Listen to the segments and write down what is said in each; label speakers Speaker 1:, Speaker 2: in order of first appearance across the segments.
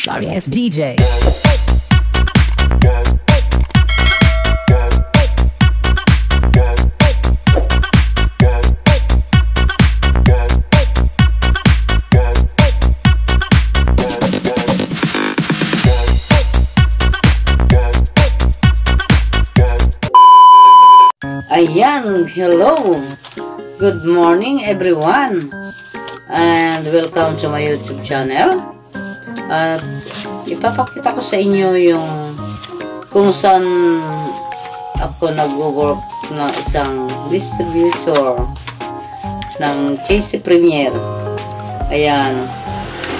Speaker 1: Sorry ass DJ.
Speaker 2: Ayan, hello! Good morning everyone! And welcome to my YouTube channel. At ipapakita ko sa inyo yung kung saan ako nag-work na isang distributor ng JC Premier. Ayan.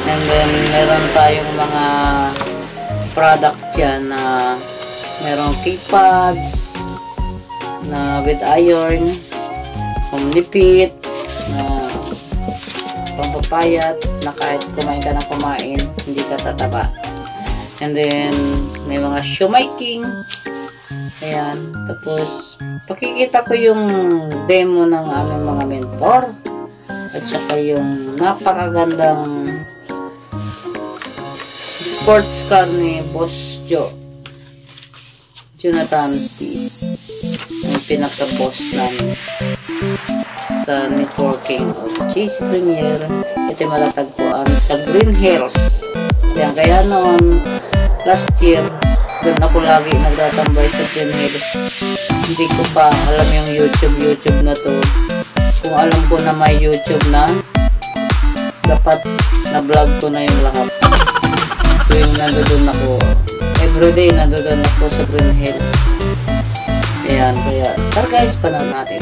Speaker 2: And then meron tayong mga product dyan na merong keypads na with iron, omnipit, na pampapayat, na kahit kumain ka ng kumain, hindi ka tataba. And then, may mga shoemaking. Ayan. Tapos, pakikita ko yung demo ng aming mga mentor. At saka yung napakagandang sports car ni Boss Jonathan C. Ang pinaka-post namin sa networking of JC Premier. Ito malatagpuan sa Green Hills. Yan, kaya noon last year doon ako lagi nagtatambay sa Green Hills. Hindi ko pa alam yung YouTube na to. Kung alam ko na may YouTube na, dapat na vlog ko na yung lahat. So yung nandoon ako everyday, nandoon ako sa Green Hills. Ayan, kaya tara guys, panahon natin.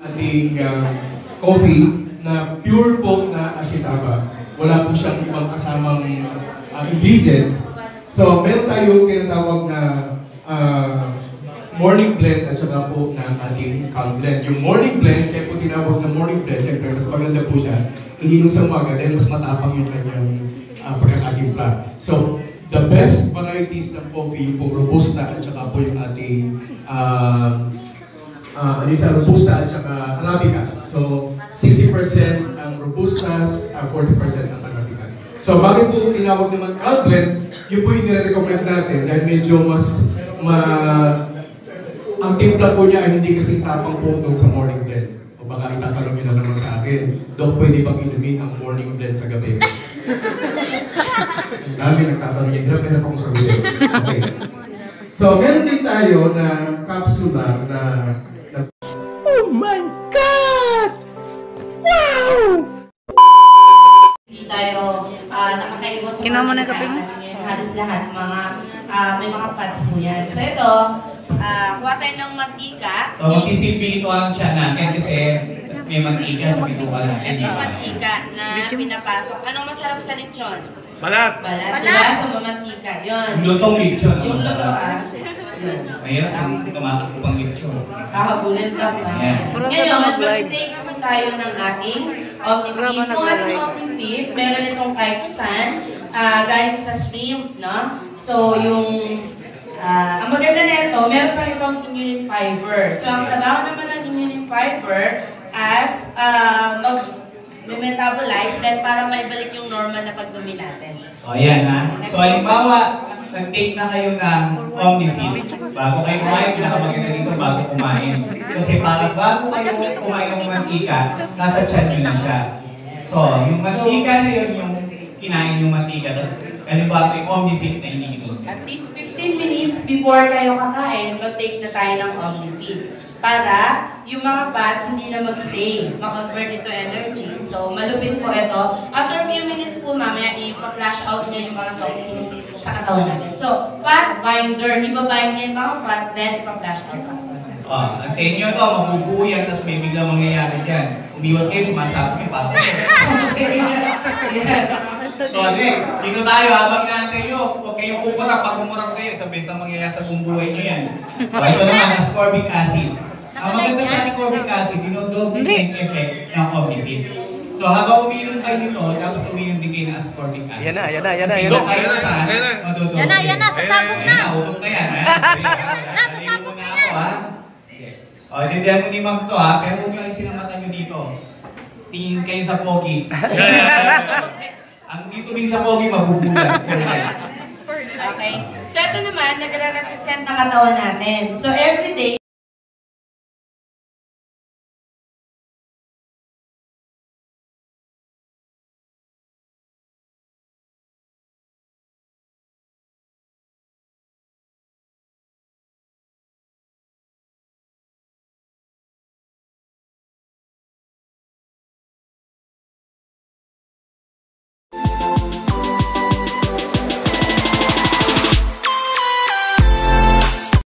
Speaker 3: Ating coffee na pure po na ashitaba. Wala po siyang ibang kasamang ingredients. So, meron tayo tinatawag na morning blend at saka po na ating calm blend. Yung morning blend, kaya po tinawag na morning blend, siyempre mas maganda po siya. Ininom sa umaga dahil mas matapang yung kanyang pagkakatimpla. So, the best varieties ng coffee po Robusta at saka po yung ating isa Robusta at saka Arabica. So, 60% ang Robustas, 40% ang Arabica. So, bakit po tinawag naman calm blend, yun po yung nire-recommend natin dahil medyo mas ang timpla po niya ay hindi kasing tapang po sa morning blend. O baka itatanong nyo na naman sa akin, daw pwede bang inumin ang morning blend sa gabi? Ang dami nagtatanong niya, hirap akong sabihin. Okay. So, meron din tayo na capsular na
Speaker 1: Oh my God! Wow!
Speaker 4: Hindi tayo nakakaiwas sa
Speaker 1: Kinawa mo na yung kape mo?
Speaker 4: Halos lahat, may mga pads po yan. So ito, kuha tayo ng mantika.
Speaker 5: So magsisimpi ito ang tiyan natin kasi may mantika sa bituka natin.
Speaker 4: Ito mantika na pinapasok. Anong masarap sa lechon?
Speaker 5: Balat!
Speaker 4: Balat, diba? Sa mantika. Yun.
Speaker 5: Lutong lechon.
Speaker 4: Yung lutoan.
Speaker 5: Mahirap ang kumakap pang lechon.
Speaker 4: Kakagulit lang na. Ngayon, mag-take naman tayo ng ating omnipit. Kung ating omnipit, meron itong kaikusan, galing sa shrimp, no? So, yung ang maganda nito, meron pa itong inulin fiber. So, ang trabaho naman ng inulin fiber as mag-metabolize bracelet para maibalik yung normal na pagdumi natin.
Speaker 5: O, yan ha. So, halimbawa, nag-take na kayo ng Omnifit. Bago kayo kumain, pinakamaganda dito bago kumain. Kasi parang bago kayo kumain ng mantika, nasa tiyan nyo na siya. So, yung mantika na yun, yung kinain yung mantika. Tapos, halimbawa, yung Omnifit na iniinom.
Speaker 4: At least 15 minutes before kayo kakain, rotate na tayo ng Omnifit. Para yung mga fats hindi na mag-stay, ma-convert into energy. So, malupit po ito. After a few minutes po, mamaya, ipa-flash out nyo yung mga toxins sa katawan natin. So, fat binder, ibabind nyo yung mga fats, then ipa-flash out sa katawan natin.
Speaker 5: Ang sa inyo ito, mabubuo yan, tapos may biglang mangyayari dyan. Umiwas kayo, sumasabi kayo, pasok. So, next, dito tayo, habang inaantay nyo, huwag kayong kukurang, pag kumurang kayo, sa best na mangyayari sa buong buhay nyo yan. So, ito naman, ascorbic acid. Ang maganda sa ascorbic acid, dinodobling yung effect ng Omnifit. So, habang uminom kayo nito, dapat uminom din kayo ng ascorbic acid.
Speaker 6: Yan na.
Speaker 5: Kasi kung kayo saan, madodobling.
Speaker 7: Yan na, sasabog na.
Speaker 5: Utot na yan, ha?
Speaker 7: Nasasabog na yan.
Speaker 5: O, tindihan mo ni Ma'am to, ha? Pero huwag nyo alisin ang mata nyo dito. Tingin kayo sa pogi. Ang dito din sa pogi, mabubulan.
Speaker 4: Okay. So, ito naman, nagre-represent ang katawan natin. So, every day,